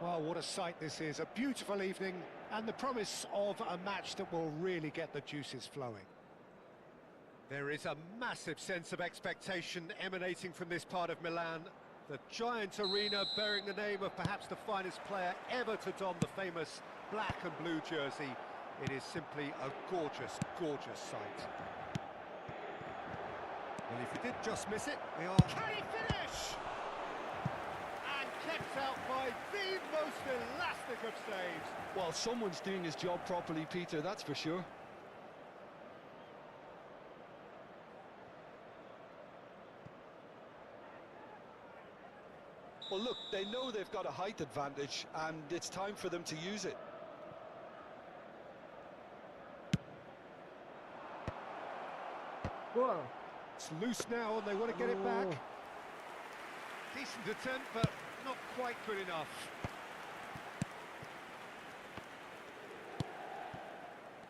Well, what a sight this is. A beautiful evening and the promise of a match that will really get the juices flowing. There is a massive sense of expectation emanating from this part of Milan. The giant arena bearing the name of perhaps the finest player ever to don the famous black and blue jersey. It is simply a gorgeous, gorgeous sight. Well, if he did just miss it, we are... Can he finish? And kept out by the most elastic of saves. Well, someone's doing his job properly, Peter, that's for sure. Well, look, they know they've got a height advantage, and it's time for them to use it. Whoa. It's loose now and they want to get it back. Decent attempt, but not quite good enough.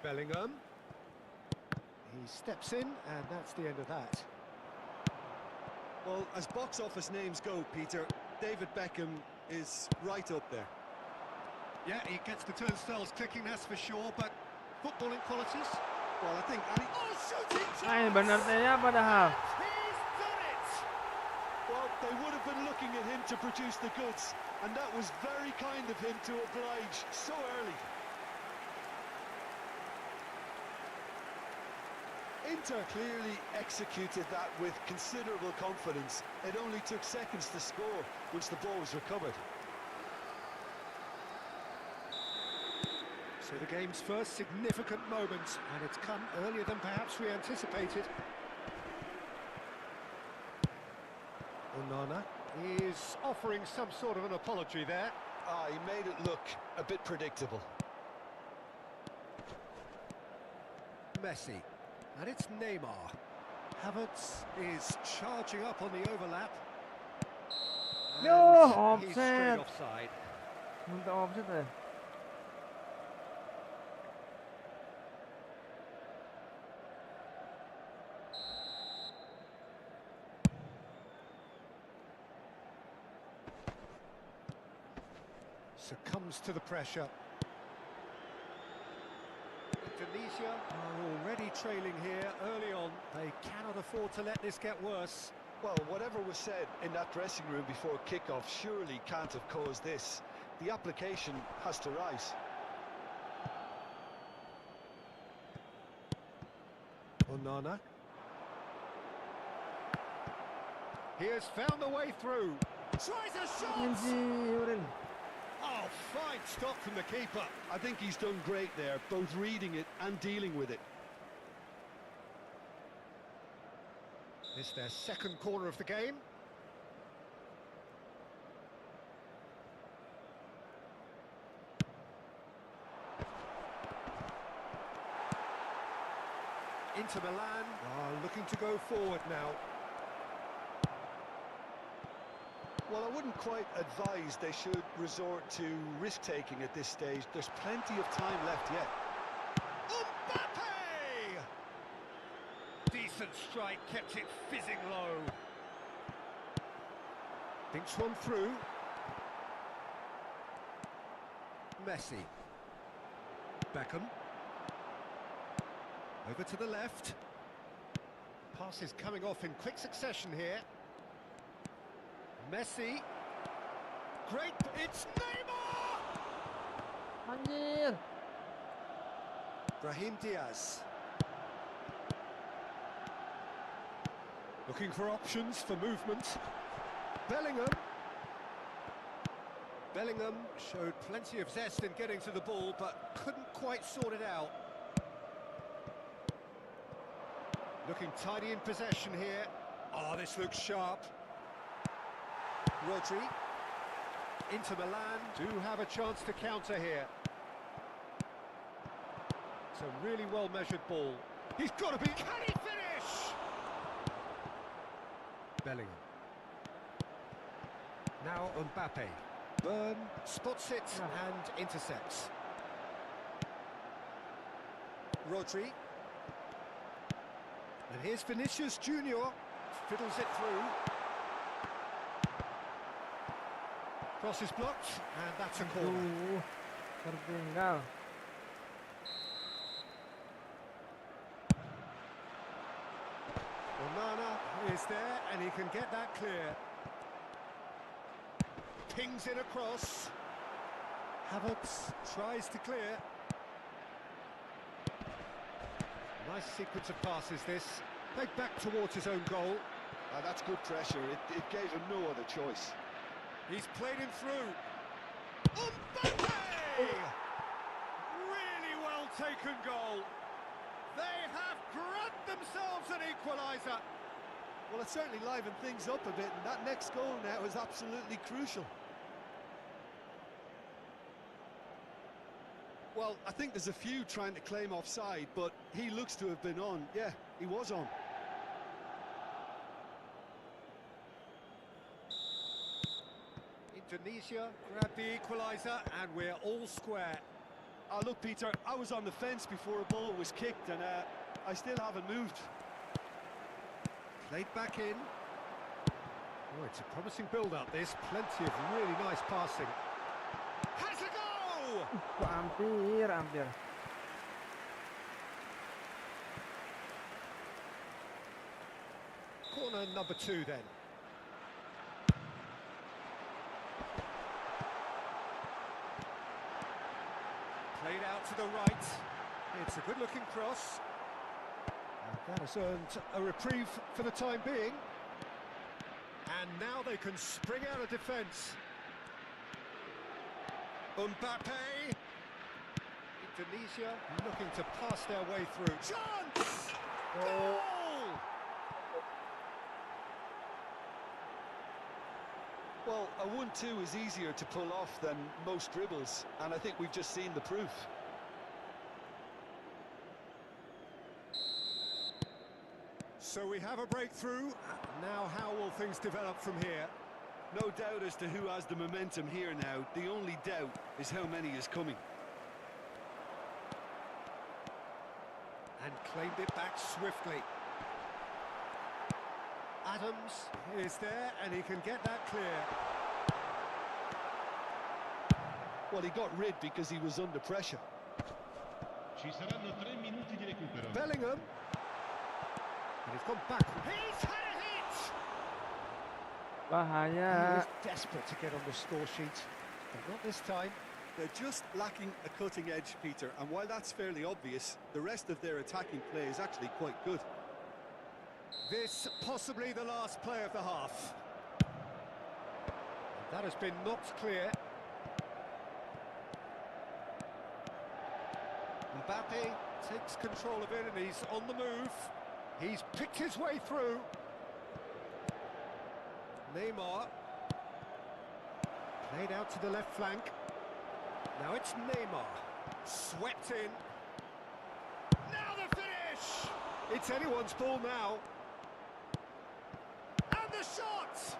Bellingham. He steps in, and that's the end of that. Well, as box office names go, Peter, David Beckham is right up there. Yeah, he gets the turnstiles clicking, that's for sure, but footballing qualities? Well, I think... Oh, shooting chance! Ay, benar ya padahal. He's done it! Well, they would have been looking at him to produce the goods, and that was very kind of him to oblige so early. Inter clearly executed that with considerable confidence. It only took seconds to score once the ball was recovered. So the game's first significant moment, and it's come earlier than perhaps we anticipated. Onana is offering some sort of an apology there. He made it look a bit predictable. Messi. And it's Neymar. Havertz is charging up on the overlap. Yo, And he's straight offside. offside. Minta offset ya. Succumbs to the pressure. Indonesia are already trailing here early on. They cannot afford to let this get worse. Well, whatever was said in that dressing room before kickoff surely can't have caused this. The application has to rise. Onana. He has found the way through. Tries a shot! Si Uril. Oh, fine stop from the keeper. I think he's done great there, both reading it and dealing with it. It's their second corner of the game. Inter Milan are looking to go forward now. Well, I wouldn't quite advise they should resort to risk-taking at this stage. There's plenty of time left yet. Mbappe! Decent strike, kept it fizzing low. Thinks one through. Messi. Beckham. Over to the left. Passes coming off in quick succession here. Messi. Great, it's Neymar! Anjir. Brahim Diaz. Looking for options for movement. Bellingham. Bellingham showed plenty of zest in getting to the ball, but couldn't quite sort it out. Looking tidy in possession here. Oh, this looks sharp. Rodri. Inter Milan do have a chance to counter here. It's a really well-measured ball. He's got to be... Can he finish? Bellingham. Now Mbappe. Burn spots it and intercepts. Rodri. And here's Vinicius Junior. Fiddles it through. Cross is blocked, and that's a corner. Tertinggal. Onana is there, and he can get that clear. Pings in across. Havertz tries to clear. Nice sequence of passes this. Played back towards his own goal. That's good pressure. It gave him no other choice. He's played him through. Mbappe! Really well taken goal. They have grabbed themselves an equaliser. Well, it certainly livened things up a bit, and that next goal now is absolutely crucial. Well, I think there's a few trying to claim offside, but he looks to have been on. Yeah, he was on. Indonesia grabbed the equaliser, and we're all square. Look, Peter, I was on the fence before a ball was kicked, and I still haven't moved. Played back in. Oh, it's a promising build-up, this. Plenty of really nice passing. Has a go! Hampir. Corner number 2 then. Played out to the right. It's a good-looking cross. And that has earned a reprieve for the time being. And now they can spring out of defence. Mbappe. Indonesia looking to pass their way through. Chance! Goal! Well, a 1-2 is easier to pull off than most dribbles, and I think we've just seen the proof. So we have a breakthrough. Now how will things develop from here? No doubt as to who has the momentum here now. The only doubt is how many is coming. And claimed it back swiftly. Adams is there, and he can get that clear. Well, he got rid because he was under pressure. Ci saranno 3 minuti di recupero. Bellingham. And he's gone back. He's had a hit! He Bahaya. is desperate to get on the score sheet, but not this time. They're just lacking a cutting edge, Peter, and while that's fairly obvious, the rest of their attacking play is actually quite good. This possibly the last play of the half. And that has been knocked clear. Mbappe takes control of it, and he's on the move. He's picked his way through. Neymar. Played out to the left flank. Now it's Neymar. Swept in. Now the finish! It's anyone's ball now. And the shot!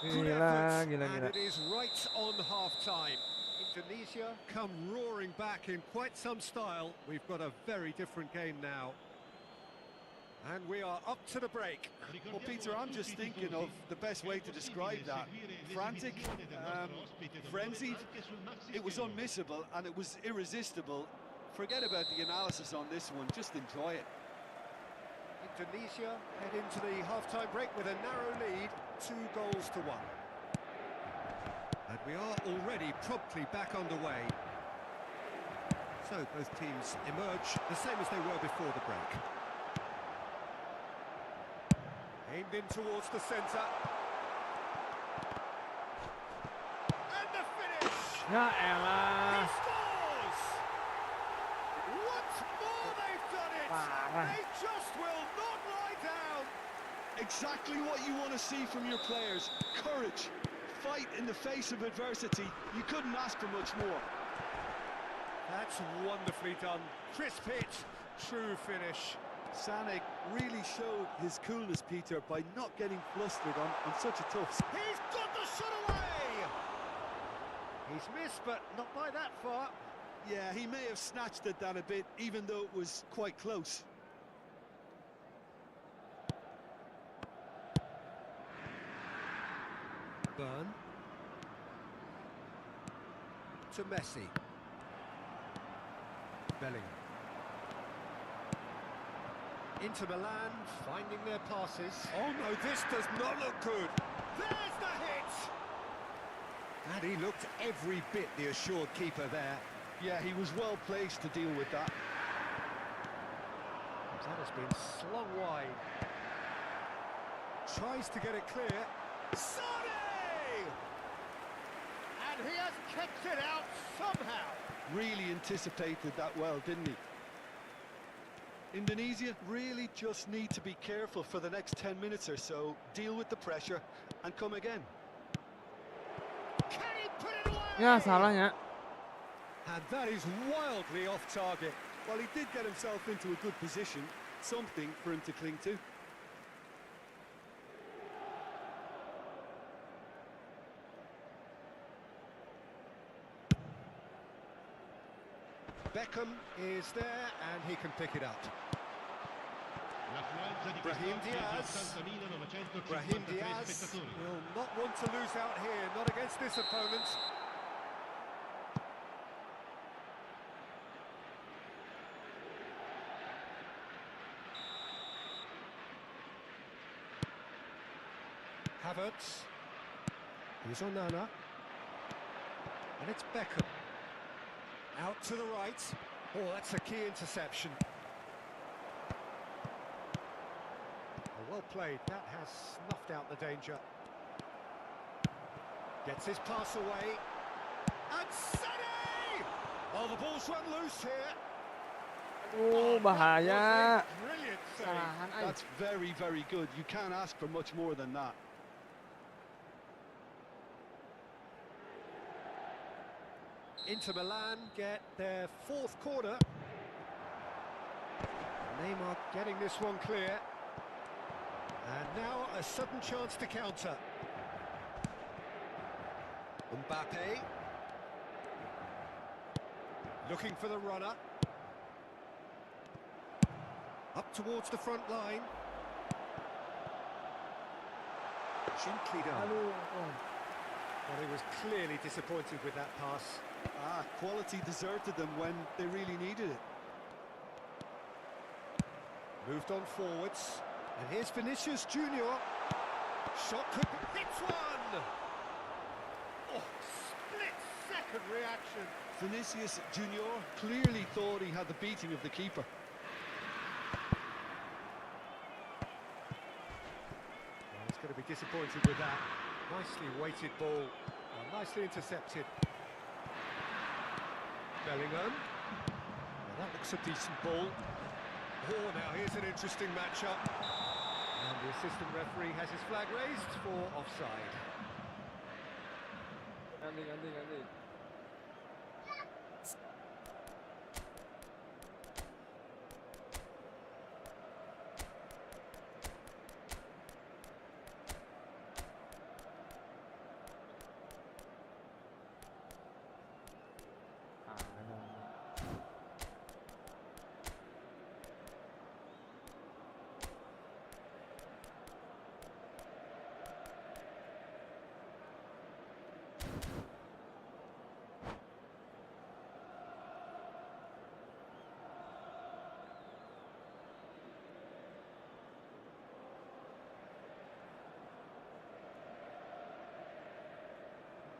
Good effort, and it is right on half-time. Indonesia come roaring back in quite some style. We've got a very different game now. And we are up to the break. Well, Peter, I'm just thinking of the best way to describe that. Frantic, frenzied. It was unmissable and it was irresistible. Forget about the analysis on this one, just enjoy it. Indonesia head into the half-time break with a narrow lead, 2-1. And we are already promptly back underway. So both teams emerge the same as they were before the break. Aimed in towards the centre. And the finish! Ya He elah. scores! Once more they've done it! Parah. They just will not lie down! Exactly what you want to see from your players. Courage. Fight in the face of adversity. You couldn't ask for much more. That's wonderfully done. Crisp hit, true finish. Sanek really showed his coolness, Peter, by not getting flustered on such a tough... He's got the shot away! He's missed, but not by that far. Yeah, he may have snatched at that a bit, even though it was quite close. Burn. to Messi. Bellingham. Inter Milan finding their passes. Oh no, this does not look good. There's the hit! And he looked every bit the assured keeper there. Yeah, he was well placed to deal with that. That has been slung wide. Tries to get it clear. Sonny! And he has kept it out somehow. Really anticipated that well, didn't he? Indonesia really just need to be careful for the next 10 minutes or so, deal with the pressure and come again. Can he put it away? Ya salahnya. And that is wildly off target. Well, he did get himself into a good position, something for him to cling to. Beckham is there and he can pick it up. Brahim Diaz. Brahim Diaz will not want to lose out here, not against this opponent. Havertz. Here's Onana. And it's Beckham. Out to the right. Oh, that's a key interception. Oh, well played. That has snuffed out the danger. Gets his pass away. And Sonny! Oh, the ball's run loose here. Oh, bahaya. Brilliant save. Kesalahan ay. That's very, very good. You can't ask for much more than that. Inter Milan get their fourth corner. Neymar getting this one clear. And now a sudden chance to counter. Mbappe. Looking for the runner. Up towards the front line. Gently done. Aduh. Oh. Well, he was clearly disappointed with that pass. Quality deserted them when they really needed it. Moved on forwards. And here's Vinicius Junior. Shot could be... Hits one! Oh, split-second reaction. Vinicius Junior clearly thought he had the beating of the keeper. Well, he's going to be disappointed with that. Nicely weighted ball. Well, nicely intercepted. Bellingham. Well, that looks a decent ball. Oh, now here's an interesting matchup. And the assistant referee has his flag raised for offside. Ganti.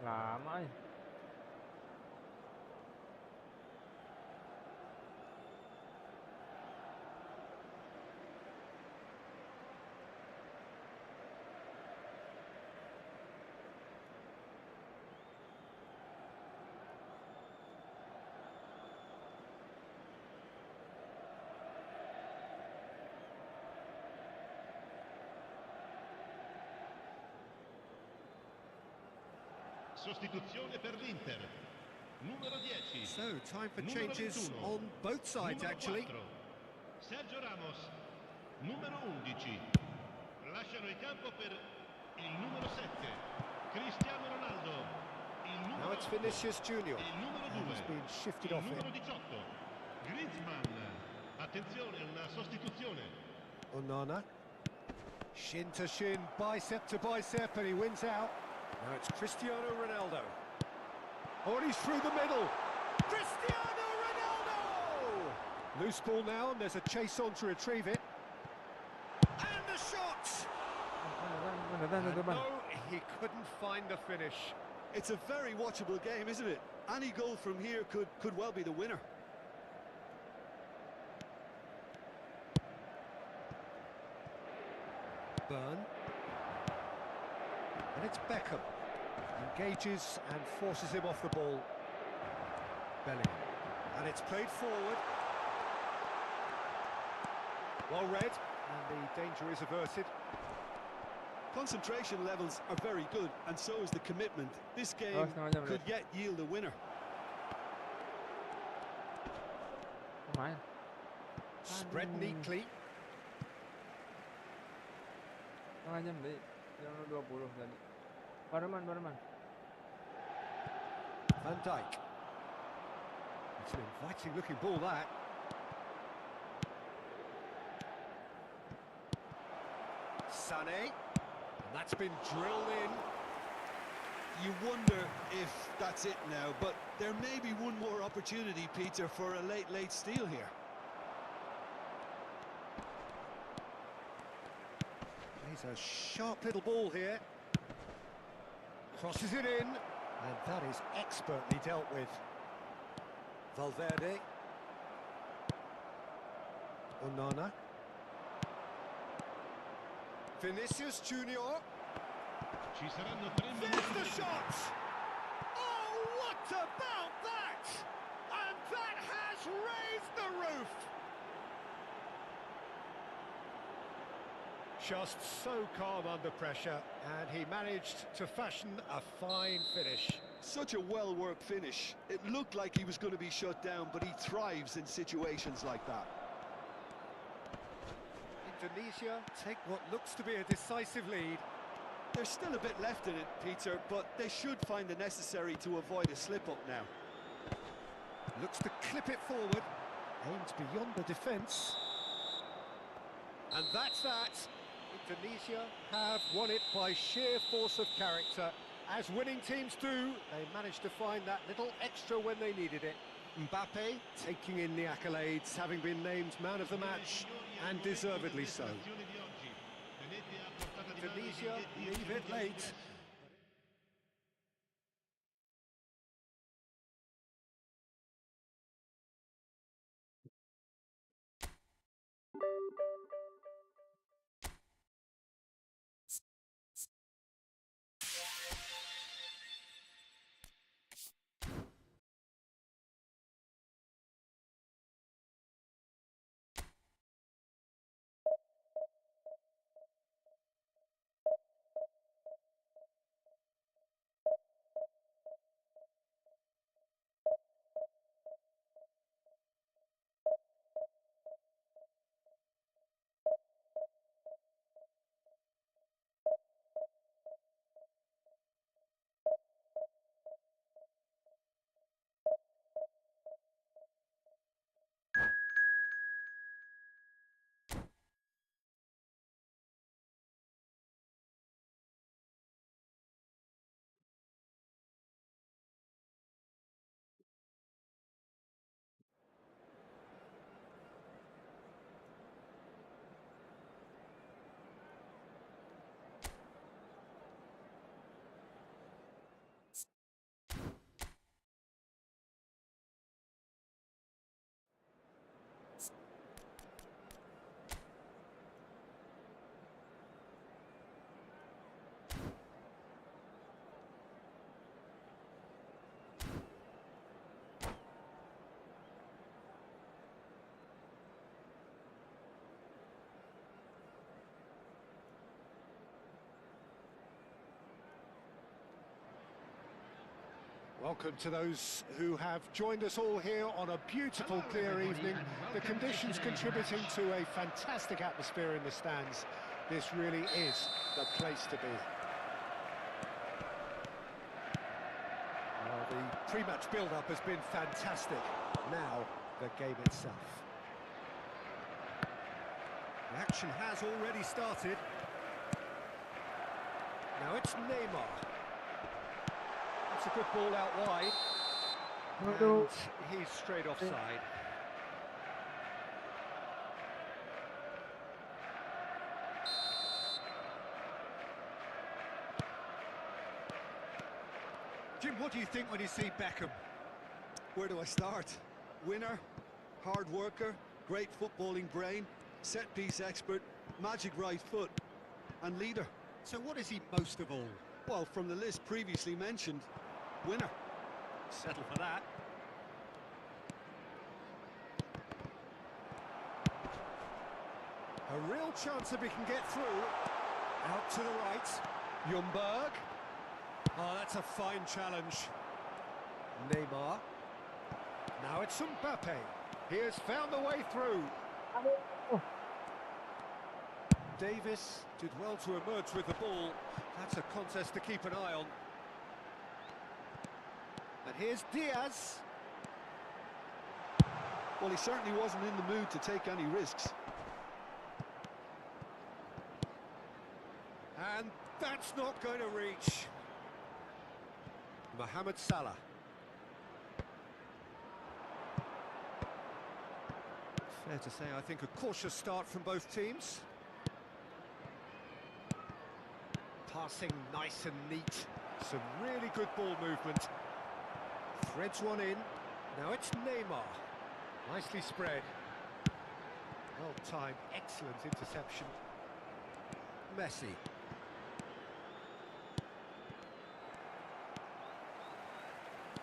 Lama ay. Sostituzione per l'Inter. Numero 10. So, time for Numero changes 21. on both sides, Numero actually. 4. Sergio Ramos. Numero 11. Lasciano il campo per il numero 7. Cristiano Ronaldo. Il Now numero it's 8. Vinicius Junior. Il numero And 2. he's been shifted Il off numero it. 18. Griezmann. Attenzione, una sostituzione. Onana. Shin to shin, bicep to bicep, and he wins out. Now it's Cristiano Ronaldo. Oh, and he's through the middle. Cristiano Ronaldo! Loose ball now, and there's a chase on to retrieve it. And the shot! And no, he couldn't find the finish. It's a very watchable game, isn't it? Any goal from here could well be the winner. Burn. And it's Beckham. Engages and forces him off the ball. Bellingham. And it's played forward. Well read. And the danger is averted. Concentration levels are very good, and so is the commitment. This game could yet yield a winner. Main. Spread neatly. Setengah jam tadi. Jam 20 tadi. Barman. Van Dijk. It's an inviting looking ball, that. Sané. And that's been drilled in. You wonder if that's it now, but there may be one more opportunity, Peter, for a late steal here. He's a sharp little ball here. Crosses it in, and that is expertly dealt with. Valverde. Onana. Vinicius Junior. Ci saranno 3 There's minuti the di shot! Oh, what about that? And that has raised the roof! Just so calm under pressure, and he managed to fashion a fine finish. Such a well-worked finish. It looked like he was going to be shut down, but he thrives in situations like that. Indonesia take what looks to be a decisive lead. There's still a bit left in it, Peter, but they should find the necessary to avoid a slip-up now. Looks to clip it forward. Aims beyond the defence. And that's that. Indonesia have won it by sheer force of character. As winning teams do, they managed to find that little extra when they needed it. Mbappe taking in the accolades, having been named man of the match, and deservedly so. Indonesia leave it late. Welcome to those who have joined us all here on a beautiful, clear evening. The conditions contributing to a fantastic atmosphere in the stands. This really is the place to be. Well, the pre-match build-up has been fantastic. Now, the game itself. The action has already started. Now it's Neymar. That's a good ball out wide. Aduh. And he's straight offside. Jim, what do you think when you see Beckham? Where do I start? Winner, hard worker, great footballing brain, set-piece expert, magic right foot, and leader. So what is he most of all? Well, from the list previously mentioned, winner. Settle for that. A real chance if he can get through. Out to the right. Ljungberg. Oh, that's a fine challenge. Neymar. Now it's Mbappe. He has found the way through. Davis did well to emerge with the ball. That's a contest to keep an eye on. And here's Diaz. Well, he certainly wasn't in the mood to take any risks. And that's not going to reach. Mohamed Salah. Fair to say, I think a cautious start from both teams. Passing nice and neat. Some really good ball movement. Threads one in. Now it's Neymar. Nicely spread. Well timed, excellent interception. Messi.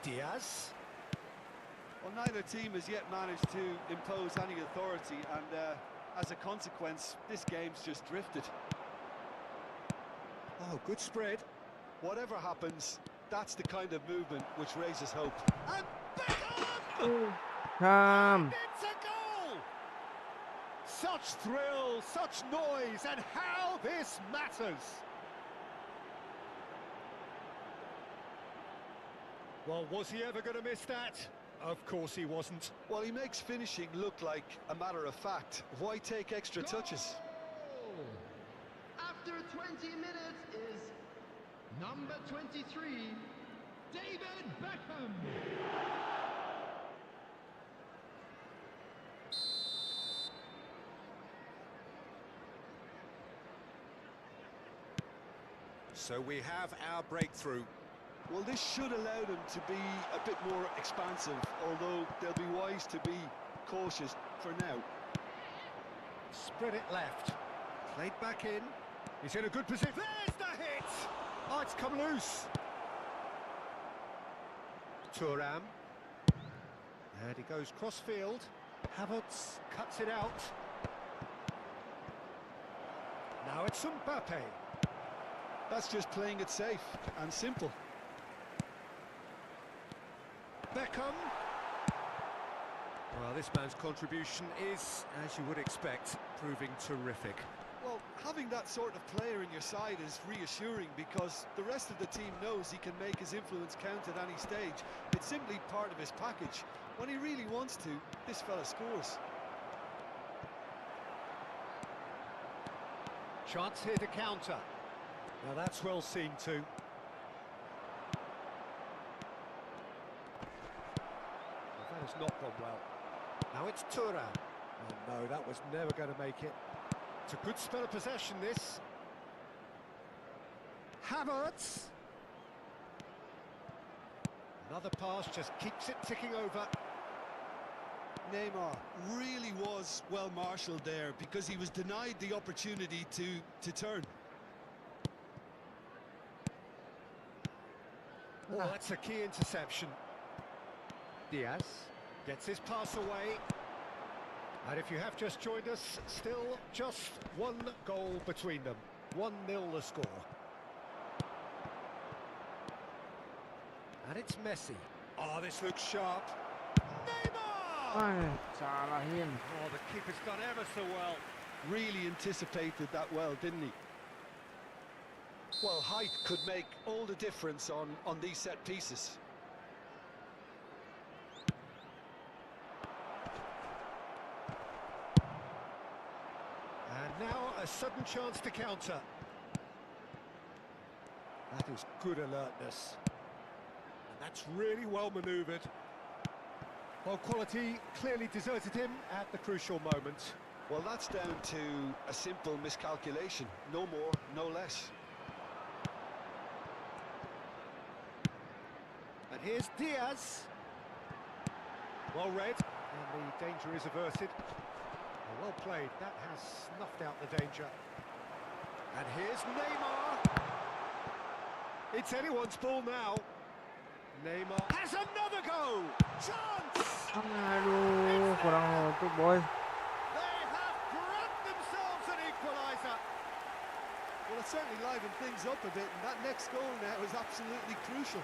Diaz. Well, neither team has yet managed to impose any authority, and as a consequence, this game's just drifted. Oh, good spread. Whatever happens, that's the kind of movement which raises hope. And Beckham! Come. It's a goal! Such thrill, such noise, and how this matters! Well, was he ever going to miss that? Of course he wasn't. Well, he makes finishing look like a matter of fact. Why take extra touches? Goal! After 20 minutes is number 23, David Beckham. So we have our breakthrough. Well, this should allow them to be a bit more expansive, although they'll be wise to be cautious for now. Spread it left. Played back in. He's in a good position. There's the hit! Oh, it's come loose. Thuram. And he goes cross-field. Havertz cuts it out. Now it's Mbappe. That's just playing it safe and simple. Beckham. Well, this man's contribution is, as you would expect, proving terrific. Well, having that sort of player in your side is reassuring because the rest of the team knows he can make his influence count at any stage. It's simply part of his package. When he really wants to, this fella scores. Chance here to counter. Now that's well seen too. Well, that has not gone well. Now it's Thuram. Oh no, that was never going to make it. It's a good spell of possession, this. Havertz. Another pass just keeps it ticking over. Neymar really was well marshalled there because he was denied the opportunity to turn. Oh, that's a key interception. Diaz gets his pass away. And if you have just joined us, still just one goal between them. 1-0 the score. And it's Messi. Oh, this looks sharp. Neymar! Ay, salahin. Oh, the keeper's done ever so well. Really anticipated that well, didn't he? Well, height could make all the difference on these set pieces. And now a sudden chance to counter. That is good alertness. And that's really well manoeuvred. Well, quality clearly deserted him at the crucial moment. Well, that's down to a simple miscalculation. No more, no less. And here's Diaz. Well read, and the danger is averted. Well played, that has snuffed out the danger. And here's Neymar. It's anyone's ball now. Neymar has another go! Chance! Aduh, kurang nutup boy. They have grabbed themselves an equaliser. Well, it certainly livened things up a bit, and that next goal now is absolutely crucial.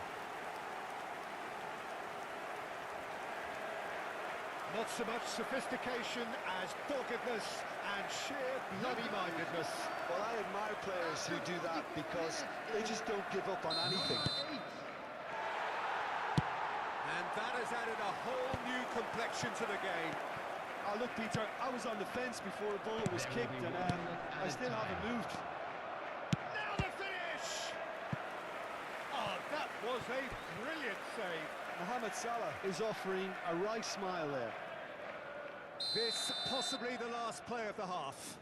Not so much sophistication as doggedness and sheer bloody-mindedness. Well, I admire players who do that because they just don't give up on anything. And that has added a whole new complexion to the game. Oh, look, Peter, I was on the fence before the ball was kicked, and I still haven't moved. Now the finish! Oh, that was a brilliant save. Mohamed Salah is offering a wry smile there. This possibly the last play of the half.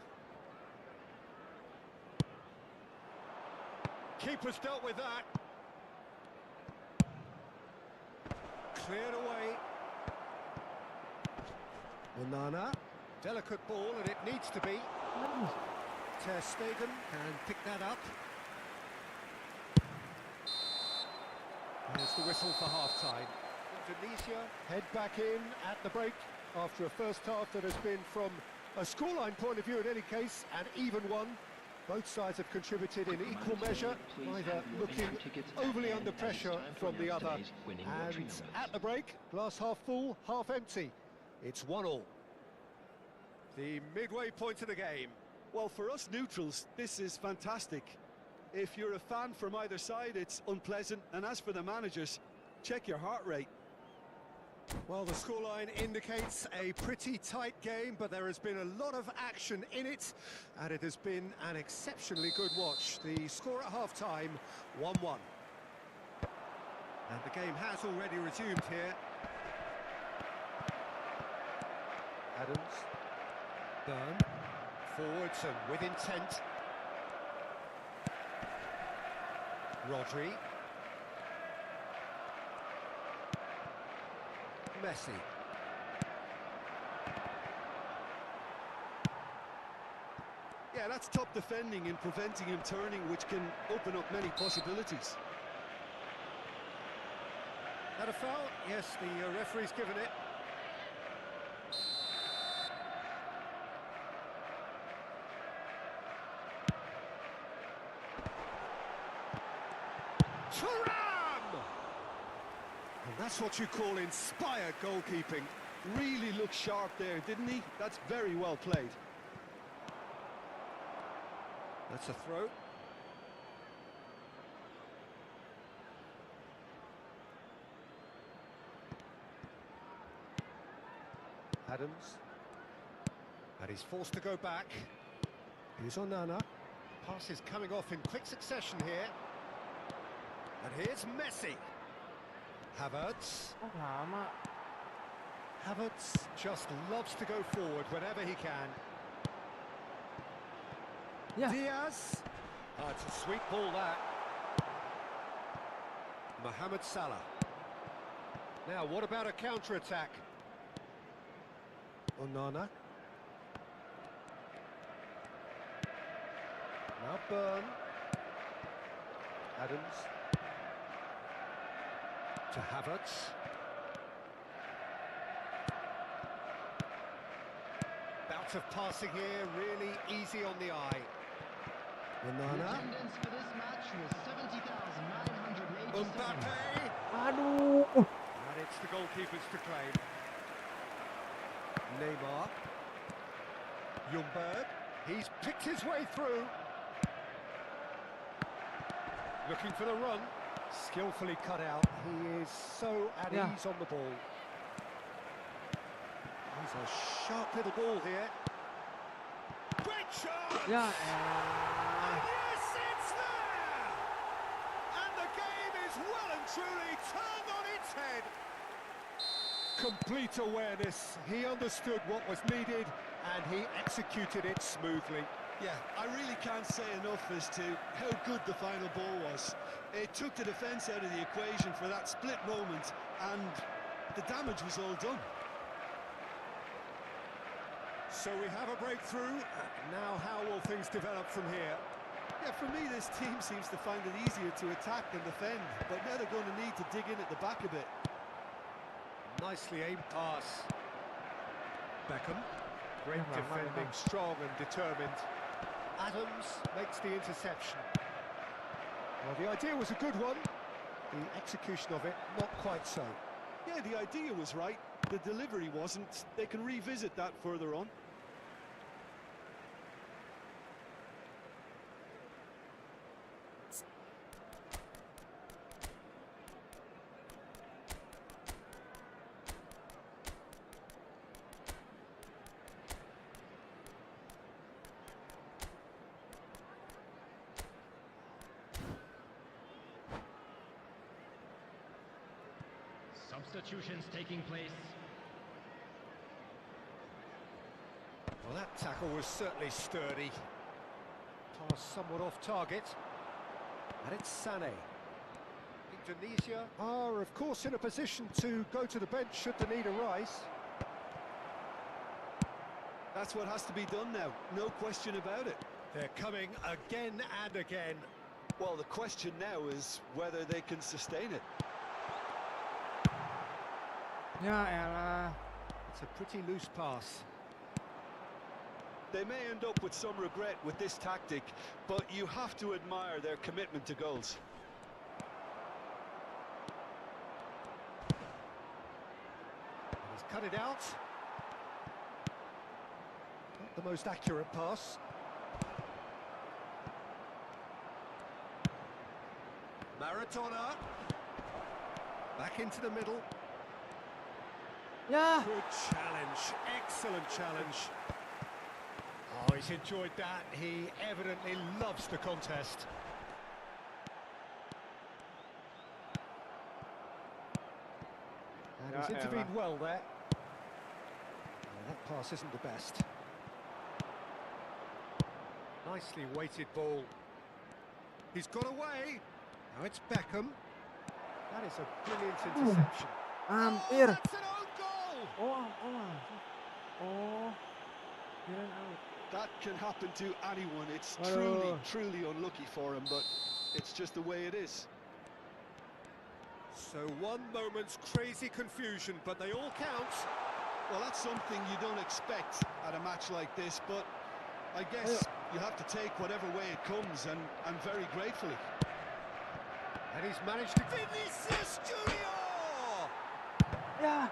Keeper's dealt with that. Cleared away. Onana. Delicate ball, and it needs to be. Ter Stegen can pick that up. There's the whistle for half-time. Indonesia head back in at the break after a first half that has been, from a scoreline point of view in any case, an even one. Both sides have contributed in equal measure, neither looking overly under pressure from the other. And at the break, glass half full, half empty. It's 1-1. The midway point of the game. Well, for us neutrals, this is fantastic. If you're a fan from either side, it's unpleasant. And as for the managers, check your heart rate. Well, the scoreline indicates a pretty tight game, but there has been a lot of action in it, and it has been an exceptionally good watch. The score at half-time, 1-1. And the game has already resumed here. Adams. Byrne. Forwards and with intent. Rodri. Messi. Yeah, that's top defending and preventing him turning, which can open up many possibilities. That a foul? Yes, the referee's given it. And that's what you call inspired goalkeeping. Really looked sharp there, didn't he? That's very well played. That's a throw. Adams. And he's forced to go back. Here's Onana. Pass is coming off in quick succession here. And here's Messi. Havertz. Havertz just loves to go forward whenever he can. Yeah. Diaz. Oh, it's a sweet ball, that. Mohamed Salah. Now, what about a counter-attack? Onana. Now Byrne. Adams. To Havertz. Bout of passing here, really easy on the eye. Onana. Attendance for this match was 70,987. Mbappe. Aduh. And it's the goalkeepers to claim. Neymar. Ljungberg. He's picked his way through. Looking for the run. Skillfully cut out. He is so at ease on the ball. He's a sharp little ball here. Great shot! Yeah. And yes, it's there! And the game is well and truly turned on its head. Complete awareness. He understood what was needed and he executed it smoothly. Yeah, I really can't say enough as to how good the final ball was. It took the defence out of the equation for that split moment, and the damage was all done. So we have a breakthrough. Now how will things develop from here? Yeah, for me, this team seems to find it easier to attack than defend, but now they're going to need to dig in at the back a bit. Nicely aimed pass. Beckham. Great Yeah, right, defending, right. strong and determined. Adams makes the interception. Well, the idea was a good one. The execution of it, not quite so. Yeah, the idea was right. The delivery wasn't. They can revisit that further on. Substitutions taking place. Well, that tackle was certainly sturdy. Pass somewhat off target. And it's Sané. Indonesia are, of course, in a position to go to the bench should the need arise. That's what has to be done now, no question about it. They're coming again and again. Well, the question now is whether they can sustain it. Ya elah. It's a pretty loose pass. They may end up with some regret with this tactic, but you have to admire their commitment to goals. He's cut it out. Not the most accurate pass. Maradona. Back into the middle. Ya. Good challenge. Excellent challenge. Oh, he's enjoyed that. He evidently loves the contest. And he's Yeah, intervened Ella. well there. Oh, that pass isn't the best. Nicely weighted ball. He's got away. Now it's Beckham. That is a brilliant interception. Oh, Hampir. that's an own goal! Oh. Kirain out. That can happen to anyone. It's Aduh. truly unlucky for him, but it's just the way it is. So one moment's crazy confusion, but they all count. Well, that's something you don't expect at a match like this, but I guess you have to take whatever way it comes, and very gratefully. And he's managed to... Vinicius Junior! Ya.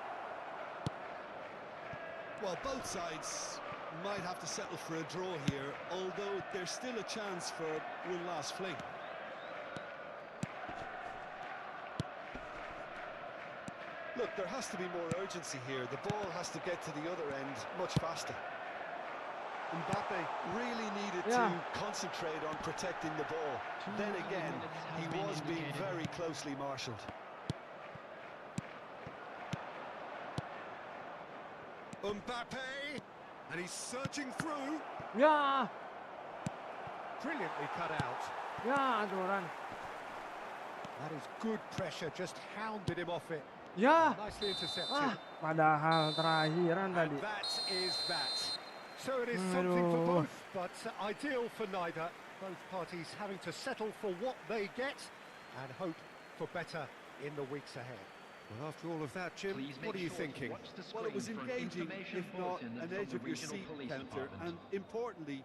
Well, both sides might have to settle for a draw here, although there's still a chance for one last fling. Look, there has to be more urgency here. The ball has to get to the other end much faster. Mbappe really needed Yeah. to concentrate on protecting the ball. Then again, he was being very closely marshalled. Mbappe! And he's surging through. Ya. Brilliantly cut out. Ya, Duran. That is good pressure, just hounded him off it. Ya. Nicely intercepted. Padahal terakhiran And tadi. that is that. So it is something for Aduh. both, but ideal for neither. Both parties having to settle for what they get and hope for better in the weeks ahead. Well, after all of that, Jim, Please what are make you sure to thinking? watch the Well, it was screen for an engaging, information if not bulletin an from edge the of your regional seat police counter, department. and importantly,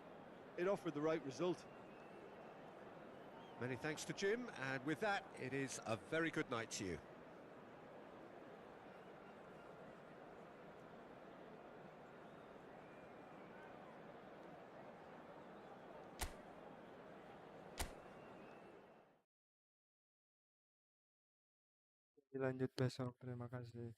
it offered the right result. Many thanks to Jim, and with that, it is a very good night to you. Lanjut besok. Terima kasih.